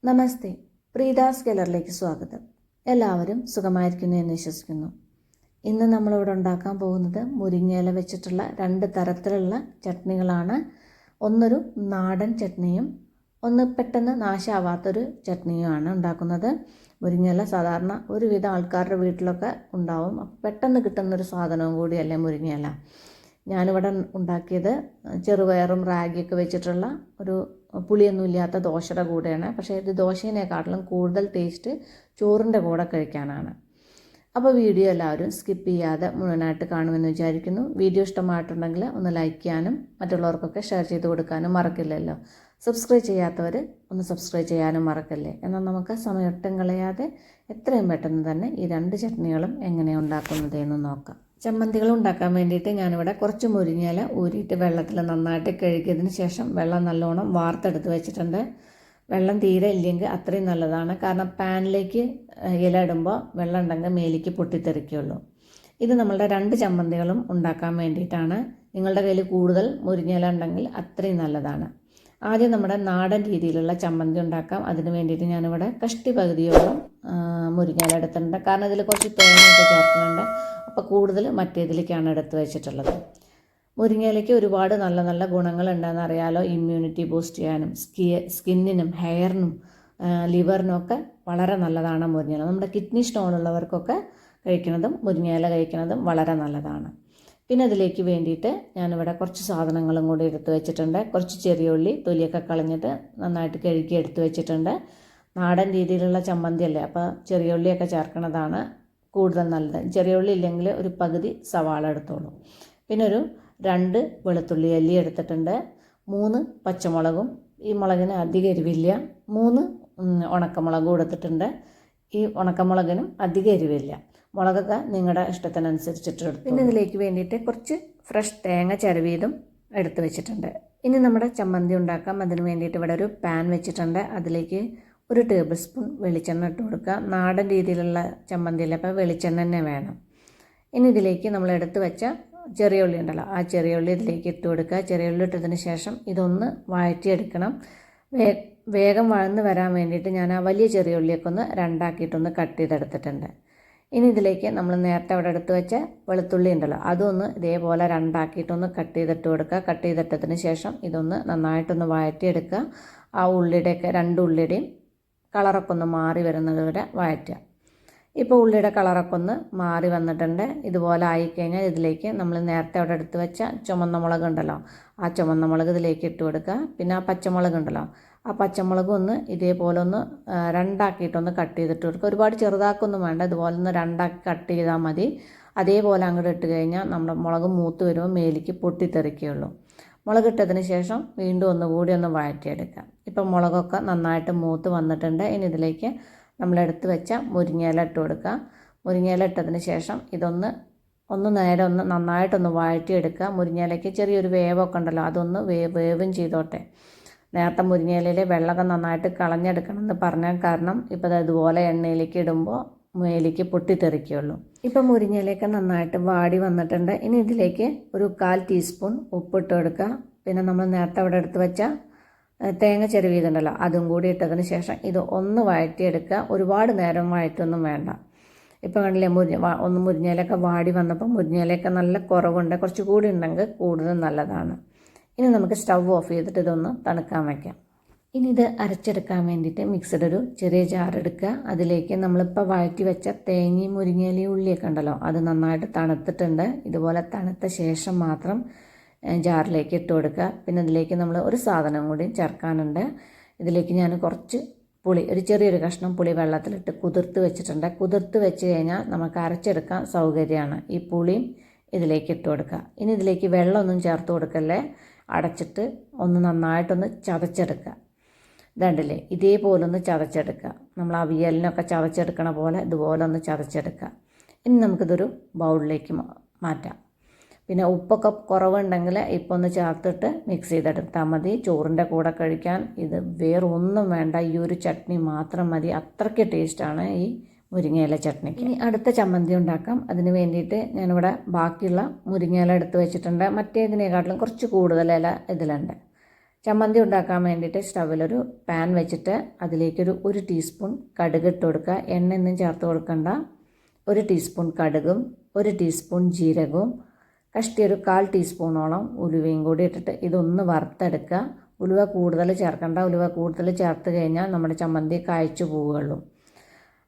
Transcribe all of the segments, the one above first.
നമസ്തേ, പ്രീതാസ് ഗാലറിയിലേക്ക് സ്വാഗതം. എല്ലാവരും സുഖമായിരിക്കുന്നു എന്ന് വിശ്വസിക്കുന്നു. ഇന്ന് നമ്മളിവിടെ ഉണ്ടാക്കാൻ പോകുന്നത് മുരിങ്ങയില വെച്ചിട്ടുള്ള 2 തരത്തിലുള്ള ചട്നികളാണ്. ഒന്നൊരു നാടൻ ചട്നിയും ഒന്ന് പെട്ടെന്ന് നാശാവാത്തൊരു ചട്നിയുമാണ് ഉണ്ടാക്കുന്നത്. മുരിങ്ങയില സാധാരണ ഒരുവിധ ആൾക്കാരുടെ വീട്ടിലൊക്കെ ഉണ്ടാവും. പെട്ടെന്ന് കിട്ടുന്നൊരു സാധനവും കൂടിയല്ലേ മുരിങ്ങയില. ഞാനിവിടെ ഉണ്ടാക്കിയത് ചെറുപയറും റാഗിയൊക്കെ വെച്ചിട്ടുള്ള ഒരു പുളിയൊന്നുമില്ലാത്ത ദോശയുടെ കൂടെയാണ്. പക്ഷേ ഇത് ദോശേനേക്കാട്ടിലും കൂടുതൽ ടേസ്റ്റ് ചോറിൻ്റെ കൂടെ കഴിക്കാനാണ്. അപ്പോൾ വീഡിയോ എല്ലാവരും സ്കിപ്പ് ചെയ്യാതെ മുഴുവനായിട്ട് കാണുമെന്ന് വിചാരിക്കുന്നു. വീഡിയോ ഇഷ്ടമായിട്ടുണ്ടെങ്കിൽ ഒന്ന് ലൈക്ക് ചെയ്യാനും മറ്റുള്ളവർക്കൊക്കെ ഷെയർ ചെയ്ത് കൊടുക്കാനും മറക്കില്ലല്ലോ. സബ്സ്ക്രൈബ് ചെയ്യാത്തവർ ഒന്ന് സബ്സ്ക്രൈബ് ചെയ്യാനും മറക്കല്ലേ. എന്നാൽ നമുക്ക് സമയൊട്ടും കളയാതെ എത്രയും പെട്ടെന്ന് തന്നെ ഈ 2 ചട്നികളും എങ്ങനെയാണ് ഉണ്ടാക്കുന്നതെന്ന് നോക്കാം. ചമ്മന്തികൾ ഉണ്ടാക്കാൻ വേണ്ടിയിട്ട് ഞാനിവിടെ കുറച്ച് മുരിങ്ങയില ഊരിയിട്ട് വെള്ളത്തിൽ നന്നായിട്ട് കഴുകിയതിന് ശേഷം വെള്ളം നല്ലോണം വാർത്തെടുത്ത് വെച്ചിട്ടുണ്ട്. വെള്ളം തീരെ ഇല്ലെങ്കിൽ അത്രയും നല്ലതാണ്. കാരണം പാനിലേക്ക് ഇല ഇടുമ്പോൾ വെള്ളം ഉണ്ടെങ്കിൽ മേലേക്ക് പൊട്ടിത്തെറിക്കുള്ളൂ. ഇത് നമ്മളുടെ 2 ചമ്മന്തികളും ഉണ്ടാക്കാൻ വേണ്ടിയിട്ടാണ്. നിങ്ങളുടെ കയ്യിൽ കൂടുതൽ മുരിങ്ങയില ഉണ്ടെങ്കിൽ അത്രയും നല്ലതാണ്. ആദ്യം നമ്മുടെ നാടൻ രീതിയിലുള്ള ചമ്മന്തി ഉണ്ടാക്കാം. അതിന് വേണ്ടിയിട്ട് ഞാനിവിടെ കഷ്ടി പകുതിയോളം മുരിങ്ങയില എടുത്തിട്ടുണ്ട്. കാരണം ഇതിൽ കുറച്ച് തേങ്ങയൊക്കെ ചേർക്കുന്നുണ്ട്. അപ്പോൾ കൂടുതൽ മറ്റേതിലേക്കാണ് എടുത്ത് വെച്ചിട്ടുള്ളത്. മുരിങ്ങയിലയ്ക്ക് ഒരുപാട് നല്ല നല്ല ഗുണങ്ങളുണ്ടെന്ന് അറിയാലോ. ഇമ്മ്യൂണിറ്റി ബൂസ്റ്റ് ചെയ്യാനും സ്കിന്നിനും ഹെയറിനും ലിവറിനും ഒക്കെ വളരെ നല്ലതാണ് മുരിങ്ങയില. നമ്മുടെ കിഡ്നി സ്റ്റോൺ ഉള്ളവർക്കൊക്കെ കഴിക്കുന്നതും മുരിങ്ങയില കഴിക്കുന്നതും വളരെ നല്ലതാണ്. പിന്നെ അതിലേക്ക് വേണ്ടിയിട്ട് ഞാനിവിടെ കുറച്ച് സാധനങ്ങളും കൂടി എടുത്ത് വെച്ചിട്ടുണ്ട്. കുറച്ച് ചെറിയ ഉള്ളി തൊലിയൊക്കെ കളഞ്ഞിട്ട് നന്നായിട്ട് കഴുകി എടുത്ത് വെച്ചിട്ടുണ്ട്. നാടൻ രീതിയിലുള്ള ചമ്മന്തി അല്ലേ, അപ്പോൾ ചെറിയ ഉള്ളിയൊക്കെ ചേർക്കുന്നതാണ് കൂടുതൽ നല്ലത്. ചെറിയ ഉള്ളി ഇല്ലെങ്കിൽ ഒരു പകുതി സവാള എടുത്തോളൂ. പിന്നെ ഒരു 2 വെളുത്തുള്ളി അല്ലി എടുത്തിട്ടുണ്ട്. 3 പച്ചമുളകും, ഈ മുളകിന് അധികം എരിവില്ല. 3 ഉണക്കമുളകും എടുത്തിട്ടുണ്ട്. ഈ ഉണക്കമുളകിനും അധികം എരിവില്ല. മുളകൊക്കെ നിങ്ങളുടെ ഇഷ്ടത്തിനനുസരിച്ചിട്ട് എടുത്തു. പിന്നെ ഇതിലേക്ക് വേണ്ടിയിട്ട് കുറച്ച് ഫ്രഷ് തേങ്ങ ചിരവിയതും എടുത്ത് വെച്ചിട്ടുണ്ട്. ഇനി നമ്മുടെ ചമ്മന്തി ഉണ്ടാക്കാം. അതിന് വേണ്ടിയിട്ട് ഇവിടെ ഒരു പാൻ വെച്ചിട്ടുണ്ട്. അതിലേക്ക് 1 ടേബിൾ സ്പൂൺ വെളിച്ചെണ്ണ ഇട്ട് കൊടുക്കുക. നാടൻ രീതിയിലുള്ള ചമ്മന്തിയല്ല, അപ്പോൾ വെളിച്ചെണ്ണ തന്നെ വേണം. ഇനി ഇതിലേക്ക് നമ്മൾ എടുത്ത് വെച്ച ചെറിയ ഉള്ളി ഉണ്ടല്ലോ, ആ ചെറിയ ഉള്ളി ഇതിലേക്ക് ഇട്ട് കൊടുക്കുക. ചെറിയ ഉള്ളി ഇട്ടതിന് ശേഷം ഇതൊന്ന് വഴറ്റിയെടുക്കണം. വേഗം വഴന്ന് വരാൻ വേണ്ടിയിട്ട് ഞാൻ ആ വലിയ ചെറിയ ഉള്ളിയൊക്കെ ഒന്ന് 2 ആക്കിയിട്ടൊന്ന് കട്ട് ചെയ്തെടുത്തിട്ടുണ്ട്. ഇനി ഇതിലേക്ക് നമ്മൾ നേരത്തെ അവിടെ എടുത്ത് വെച്ച വെളുത്തുള്ളി ഉണ്ടല്ലോ, അതൊന്ന് ഇതേപോലെ 2 ആക്കിയിട്ടൊന്ന് കട്ട് ചെയ്തിട്ട് കൊടുക്കുക. കട്ട് ചെയ്തിട്ടതിന് ശേഷം ഇതൊന്ന് നന്നായിട്ടൊന്ന് വഴറ്റിയെടുക്കുക. ആ ഉള്ളിയുടെയൊക്കെ 2 ഉള്ളിയുടെയും കളറൊക്കെ ഒന്ന് മാറി വരുന്നത് വരെ വഴറ്റുക. ഇപ്പോൾ ഉള്ളിയുടെ കളറൊക്കെ ഒന്ന് മാറി വന്നിട്ടുണ്ട്. ഇതുപോലെ ആയിക്കഴിഞ്ഞാൽ ഇതിലേക്ക് നമ്മൾ നേരത്തെ അവിടെ എടുത്ത് വെച്ച ചുമന്ന മുളക് ഉണ്ടല്ലോ, ആ ചുമന്ന മുളക് ഇതിലേക്ക് ഇട്ട് കൊടുക്കുക. പിന്നെ ആ പച്ചമുളക് ഉണ്ടല്ലോ, ആ പച്ചമുളക് ഒന്ന് ഇതേപോലെ ഒന്ന് 2 ആക്കിയിട്ടൊന്ന് കട്ട് ചെയ്തിട്ട് കൊടുക്കുക. ഒരുപാട് ചെറുതാക്കൊന്നും വേണ്ട, ഇതുപോലെ ഒന്ന് 2 ആക്കി കട്ട് ചെയ്താൽ മതി. അതേപോലെ അങ്ങോട്ട് ഇട്ട് കഴിഞ്ഞാൽ നമ്മുടെ മുളക് മൂത്ത് വരുമ്പോൾ മേലേക്ക് പൊട്ടിത്തെറിക്കുകയുള്ളൂ. മുളക് ഇട്ടതിന് ശേഷം വീണ്ടും ഒന്നുകൂടി ഒന്ന് വഴറ്റിയെടുക്കാം. ഇപ്പം മുളകൊക്കെ നന്നായിട്ട് മൂത്ത് വന്നിട്ടുണ്ട്. ഇനി ഇതിലേക്ക് നമ്മളെടുത്ത് വെച്ച മുരിങ്ങയില ഇട്ട് കൊടുക്കുക. മുരിങ്ങയില ഇട്ടതിന് ശേഷം ഇതൊന്ന് നേരെ ഒന്ന് നന്നായിട്ടൊന്ന് വഴറ്റിയെടുക്കുക. മുരിങ്ങയിലയ്ക്ക് ചെറിയൊരു വേവൊക്കെ ഉണ്ടല്ലോ, അതൊന്ന് വേവും ചെയ്തോട്ടെ. നേരത്തെ മുരിങ്ങയിലയിലെ വെള്ളമൊക്കെ നന്നായിട്ട് കളഞ്ഞെടുക്കണം എന്ന് പറഞ്ഞാൽ കാരണം ഇപ്പോൾ ഇതുപോലെ എണ്ണയിലേക്ക് ഇടുമ്പോൾ മേലേക്ക് പൊട്ടിത്തെറിക്കുകയുള്ളൂ. ഇപ്പം മുരിങ്ങയിലയൊക്കെ നന്നായിട്ട് വാടി വന്നിട്ടുണ്ട്. ഇനി ഇതിലേക്ക് ഒരു 1/4 ടീസ്പൂൺ ഉപ്പിട്ട് കൊടുക്കുക. പിന്നെ നമ്മൾ നേരത്തെ അവിടെ എടുത്ത് വെച്ച തേങ്ങ ചിരവിയതുണ്ടല്ലോ, അതും കൂടി ഇട്ടതിന് ശേഷം ഇത് ഒന്ന് വഴറ്റിയെടുക്കുക. ഒരുപാട് നേരം വഴറ്റൊന്നും വേണ്ട. ഇപ്പോൾ കണ്ടില്ലേ, മുരിങ്ങയിലൊക്കെ വാടി വന്നപ്പോൾ മുരിങ്ങയിലയൊക്കെ നല്ല കുറവുണ്ട്. കുറച്ച് കൂടി ഉണ്ടെങ്കിൽ കൂടുതൽ നല്ലതാണ്. ഇനി നമുക്ക് സ്റ്റവ് ഓഫ് ചെയ്തിട്ട് ഇതൊന്ന് തണുക്കാൻ വയ്ക്കാം. ഇനി ഇത് അരച്ചെടുക്കാൻ വേണ്ടിയിട്ട് മിക്സിയുടെ ഒരു ചെറിയ ജാർ എടുക്കുക. അതിലേക്ക് നമ്മളിപ്പോൾ വഴറ്റി വെച്ച തേങ്ങയും മുരിങ്ങയിലയും ഉള്ളിയൊക്കെ ഉണ്ടല്ലോ, അത് നന്നായിട്ട് തണുത്തിട്ടുണ്ട്. ഇതുപോലെ തണുത്ത ശേഷം മാത്രം ജാറിലേക്ക് ഇട്ട് കൊടുക്കുക. പിന്നെ ഇതിലേക്ക് നമ്മൾ ഒരു സാധനം കൂടി ചേർക്കാനുണ്ട്. ഇതിലേക്ക് ഞാൻ കുറച്ച് പുളി, ഒരു ചെറിയൊരു കഷ്ണം പുളി വെള്ളത്തിലിട്ട് കുതിർത്ത് വെച്ചിട്ടുണ്ട്. കുതിർത്ത് വെച്ച് കഴിഞ്ഞാൽ നമുക്ക് അരച്ചെടുക്കാൻ സൗകര്യമാണ്. ഈ പുളിയും ഇതിലേക്ക് ഇട്ട് കൊടുക്കുക. ഇനി ഇതിലേക്ക് വെള്ളമൊന്നും ചേർത്ത് കൊടുക്കല്ലേ, അടച്ചിട്ട് ഒന്ന് നന്നായിട്ടൊന്ന് ചതച്ചെടുക്കുക. ഇതുണ്ടല്ലേ, ഇതേപോലെ ഒന്ന് ചതച്ചെടുക്കുക. നമ്മൾ അവിയലിനൊക്കെ ചതച്ചെടുക്കണ പോലെ ഇതുപോലെ ഒന്ന് ചതച്ചെടുക്കുക. ഇനി നമുക്കിതൊരു ബൗളിലേക്ക് മാറ്റാം. പിന്നെ ഉപ്പൊക്കെ കുറവുണ്ടെങ്കിൽ ഇപ്പോൾ ഒന്ന് ചേർത്തിട്ട് മിക്സ് ചെയ്തെടുത്താൽ മതി. ചോറിൻ്റെ കൂടെ കഴിക്കാൻ ഇത് വേറെ ഒന്നും വേണ്ട, ഈ ഒരു ചട്നി മാത്രം മതി. അത്രയ്ക്ക് ടേസ്റ്റാണ് ഈ മുരിങ്ങയില ചട്നിക്ക്. ഇനി അടുത്ത ചമ്മന്തി ഉണ്ടാക്കാം. അതിന് വേണ്ടിയിട്ട് ഞാനിവിടെ ബാക്കിയുള്ള മുരിങ്ങയില എടുത്ത് വെച്ചിട്ടുണ്ട്. മറ്റേതിനേക്കാട്ടിലും കുറച്ച് കൂടുതൽ ഇല ഇതിലുണ്ട്. ചമ്മന്തി ഉണ്ടാക്കാൻ വേണ്ടിയിട്ട് സ്റ്റവിലൊരു പാൻ വെച്ചിട്ട് അതിലേക്കൊരു 1 ടീസ്പൂൺ കടുക് ഇട്ട് കൊടുക്കുക. എണ്ണയൊന്നും ചേർത്ത് കൊടുക്കണ്ട. 1 ടീസ്പൂൺ കടുകും 1 ടീസ്പൂൺ ജീരകവും ഒരു 1/4 ടീസ്പൂണോളം ഉലുവയും കൂടി ഇട്ടിട്ട് ഇതൊന്ന് വറുത്തെടുക്കുക. ഉലുവ കൂടുതൽ ചേർക്കണ്ട. ഉലുവ കൂടുതൽ ചേർത്ത് കഴിഞ്ഞാൽ നമ്മുടെ ചമ്മന്തി കായ്ച്ചു പോവുകയുള്ളൂ.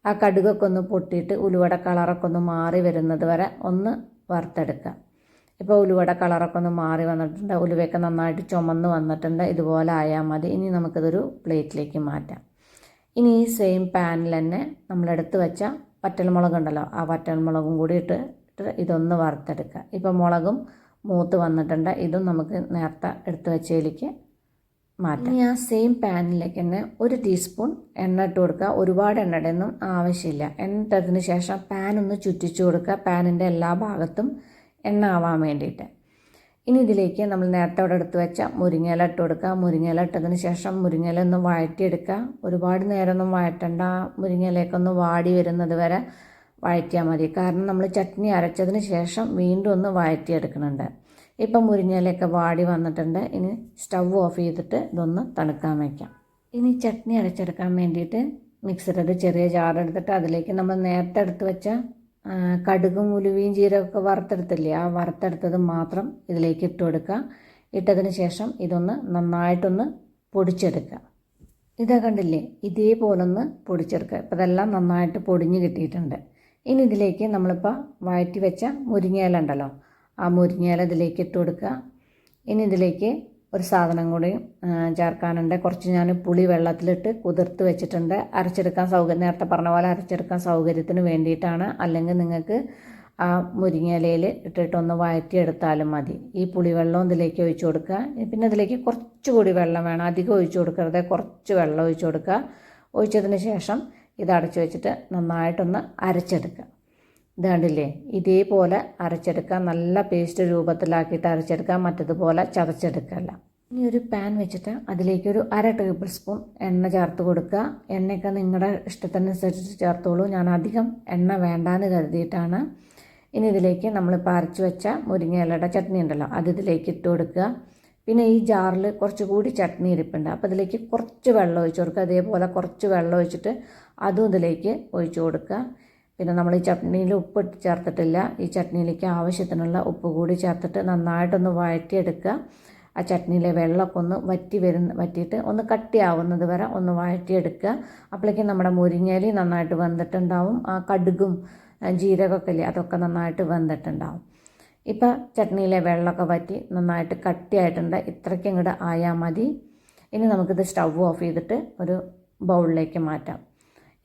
ആ കടുകൊക്കെ ഒന്ന് പൊട്ടിയിട്ട് ഉലുവയുടെ കളറൊക്കെ ഒന്ന് മാറി വരുന്നത് വരെ ഒന്ന് വറുത്തെടുക്കുക. ഇപ്പോൾ ഉലുവയുടെ കളറൊക്കെ ഒന്ന് മാറി വന്നിട്ടുണ്ട്. ഉലുവയൊക്കെ നന്നായിട്ട് ചുമന്ന് വന്നിട്ടുണ്ട്. ഇതുപോലെ ആയാൽ മതി. ഇനി നമുക്കിതൊരു പ്ലേറ്റിലേക്ക് മാറ്റാം. ഇനി ഈ സെയിം പാനിൽ തന്നെ നമ്മളെടുത്ത് വെച്ച വറ്റൽമുളക് ഉണ്ടല്ലോ, ആ വറ്റൽമുളകും കൂടി ഇട്ട് ഇതൊന്ന് വറുത്തെടുക്കുക. ഇപ്പോൾ മുളകും മൂത്ത് വന്നിട്ടുണ്ട്. ഇതും നമുക്ക് നേരത്തെ എടുത്ത് വെച്ചതിലേക്ക് മാറ്റാം. ഇനി ആ സെയിം പാനിലേക്ക് തന്നെ 1 ടീസ്പൂൺ എണ്ണ ഇട്ട് കൊടുക്കുക. ഒരുപാട് എണ്ണയുടെ ഒന്നും ആവശ്യമില്ല. എണ്ണ ഇട്ടതിന് ശേഷം പാൻ ഒന്ന് ചുറ്റിച്ചു കൊടുക്കുക, പാനിൻ്റെ എല്ലാ ഭാഗത്തും എണ്ണ ആവാൻ വേണ്ടിയിട്ട്. ഇനി ഇതിലേക്ക് നമ്മൾ നേരത്തെ അവിടെ എടുത്ത് വെച്ച മുരിങ്ങയില ഇട്ട് കൊടുക്കുക. മുരിങ്ങയില ഇട്ടതിന് ശേഷം മുരിങ്ങയില ഒന്ന് വഴറ്റിയെടുക്കുക. ഒരുപാട് നേരമൊന്നും വഴറ്റണ്ട. മുരിങ്ങയിലേക്ക് ഒന്ന് വാടി വരുന്നത് വരെ വഴറ്റിയാൽ മതി. കാരണം നമ്മൾ ചട്നി അരച്ചതിന് ശേഷം വീണ്ടും ഒന്ന് വഴറ്റിയെടുക്കുന്നുണ്ട്. ഇപ്പം മുരിങ്ങയിലൊക്കെ വാടി വന്നിട്ടുണ്ട്. ഇനി സ്റ്റവ് ഓഫ് ചെയ്തിട്ട് ഇതൊന്ന് തണുക്കാൻ വയ്ക്കാം. ഇനി ചട്നി അരച്ചെടുക്കാൻ വേണ്ടിയിട്ട് മിക്സിയുടെ ചെറിയ ജാറെടുത്തിട്ട് അതിലേക്ക് നമ്മൾ നേരത്തെ എടുത്ത് വെച്ച കടുകും ഉലുവയും ജീരകമൊക്കെ വറുത്തെടുത്തില്ലേ, ആ വറുത്തെടുത്തത് മാത്രം ഇതിലേക്ക് ഇട്ട് കൊടുക്കുക. ഇട്ടതിന് ശേഷം ഇതൊന്ന് നന്നായിട്ടൊന്ന് പൊടിച്ചെടുക്കുക. ഇതാ കണ്ടില്ലേ, ഇതേപോലൊന്ന് പൊടിച്ചെടുക്കുക. ഇപ്പോൾ ഇതെല്ലാം നന്നായിട്ട് പൊടിഞ്ഞ് കിട്ടിയിട്ടുണ്ട്. ഇനി ഇതിലേക്ക് നമ്മളിപ്പോൾ വഴറ്റി വെച്ച മുരിങ്ങയില ഉണ്ടല്ലോ, ആ മുരിങ്ങയില ഇതിലേക്ക് ഇട്ട് കൊടുക്കുക. ഇനി ഇതിലേക്ക് ഒരു സാധനം കൂടി ചേർക്കാനുണ്ട്. കുറച്ച് ഞാൻ പുളി വെള്ളത്തിലിട്ട് കുതിർത്ത് വെച്ചിട്ടുണ്ട്. അരച്ചെടുക്കാൻ നേരത്തെ പറഞ്ഞ പോലെ അരച്ചെടുക്കാൻ സൗകര്യത്തിന് വേണ്ടിയിട്ടാണ്. അല്ലെങ്കിൽ നിങ്ങൾക്ക് ആ മുരിങ്ങയിലയിൽ ഇട്ടിട്ടൊന്ന് വഴറ്റിയെടുത്താലും മതി. ഈ പുളിവെള്ളം ഇതിലേക്ക് ഒഴിച്ച് കൊടുക്കുക. പിന്നെ ഇതിലേക്ക് കുറച്ചുകൂടി വെള്ളം വേണം, അധികം ഒഴിച്ച് കൊടുക്കരുത്. കുറച്ച് വെള്ളം ഒഴിച്ച് കൊടുക്കുക. ഒഴിച്ചതിന് ശേഷം ഇത് അടച്ചു വെച്ചിട്ട് നന്നായിട്ടൊന്ന് അരച്ചെടുക്കുക. ഇത് കണ്ടില്ലേ, ഇതേപോലെ അരച്ചെടുക്കുക. നല്ല പേസ്റ്റ് രൂപത്തിലാക്കിയിട്ട് അരച്ചെടുക്കുക, മറ്റതുപോലെ ചതച്ചെടുക്കല്ല. ഇനി ഒരു പാൻ വെച്ചിട്ട് അതിലേക്കൊരു 1/2 ടേബിൾ സ്പൂൺ എണ്ണ ചേർത്ത് കൊടുക്കുക. എണ്ണയൊക്കെ നിങ്ങളുടെ ഇഷ്ടത്തിനനുസരിച്ച് ചേർത്തോളൂ. ഞാൻ അധികം എണ്ണ വേണ്ടാന്ന് കരുതിയിട്ടാണ്. ഇനി ഇതിലേക്ക് നമ്മളിപ്പോൾ അരച്ച് വെച്ച മുരിങ്ങയിലയുടെ ചട്നി ഉണ്ടല്ലോ, അത് ഇതിലേക്ക് ഇട്ട് കൊടുക്കുക. പിന്നെ ഈ ജാറിൽ കുറച്ചുകൂടി ചട്നി ഇരിപ്പുണ്ട്, അപ്പോൾ ഇതിലേക്ക് കുറച്ച് വെള്ളം ഒഴിച്ച് കൊടുക്കുക. അതേപോലെ കുറച്ച് വെള്ളം ഒഴിച്ചിട്ട് അതും ഇതിലേക്ക് ഒഴിച്ച് കൊടുക്കുക. പിന്നെ നമ്മൾ ഈ ചട്നിയിൽ ഉപ്പ് ചേർത്തിട്ടില്ല. ഈ ചട്നിയിലേക്ക് ആവശ്യത്തിനുള്ള ഉപ്പ് കൂടി ചേർത്തിട്ട് നന്നായിട്ടൊന്ന് വഴറ്റിയെടുക്കുക. ആ ചട്നിയിലെ വെള്ളമൊക്കെ ഒന്ന് വറ്റിയിട്ട് ഒന്ന് കട്ടിയാവുന്നത് വരെ ഒന്ന് വഴറ്റിയെടുക്കുക. അപ്പോഴേക്കും നമ്മുടെ മുരിങ്ങയില നന്നായിട്ട് വെന്തിട്ടുണ്ടാവും. ആ കടുകും ജീരകമൊക്കെ ഇല്ലേ, അതൊക്കെ നന്നായിട്ട് വെന്തിട്ടുണ്ടാവും. ഇപ്പോൾ ചട്നിയിലെ വെള്ളമൊക്കെ വറ്റി നന്നായിട്ട് കട്ടിയായിട്ടുണ്ട്. ഇത്രയ്ക്കും ഇങ്ങോട്ട് ആയാൽ മതി. ഇനി നമുക്കിത് സ്റ്റവ് ഓഫ് ചെയ്തിട്ട് ഒരു ബൗളിലേക്ക് മാറ്റാം.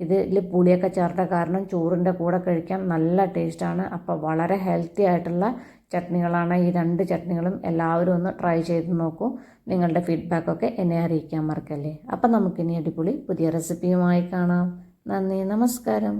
ഇതിൽ പുളിയൊക്കെ ചേർത്ത കാരണം ചോറിൻ്റെ കൂടെ കഴിക്കാൻ നല്ല ടേസ്റ്റാണ്. അപ്പോൾ വളരെ ഹെൽത്തി ആയിട്ടുള്ള ചട്നികളാണ് ഈ 2 ചട്നികളും. എല്ലാവരും ഒന്ന് ട്രൈ ചെയ്ത് നോക്കൂ. നിങ്ങളുടെ ഫീഡ്ബാക്കൊക്കെ എന്നെ അറിയിക്കാൻ മറക്കല്ലേ. അപ്പം നമുക്കിനി അടിപൊളി പുതിയ റെസിപ്പിയുമായി കാണാം. നന്ദി, നമസ്കാരം.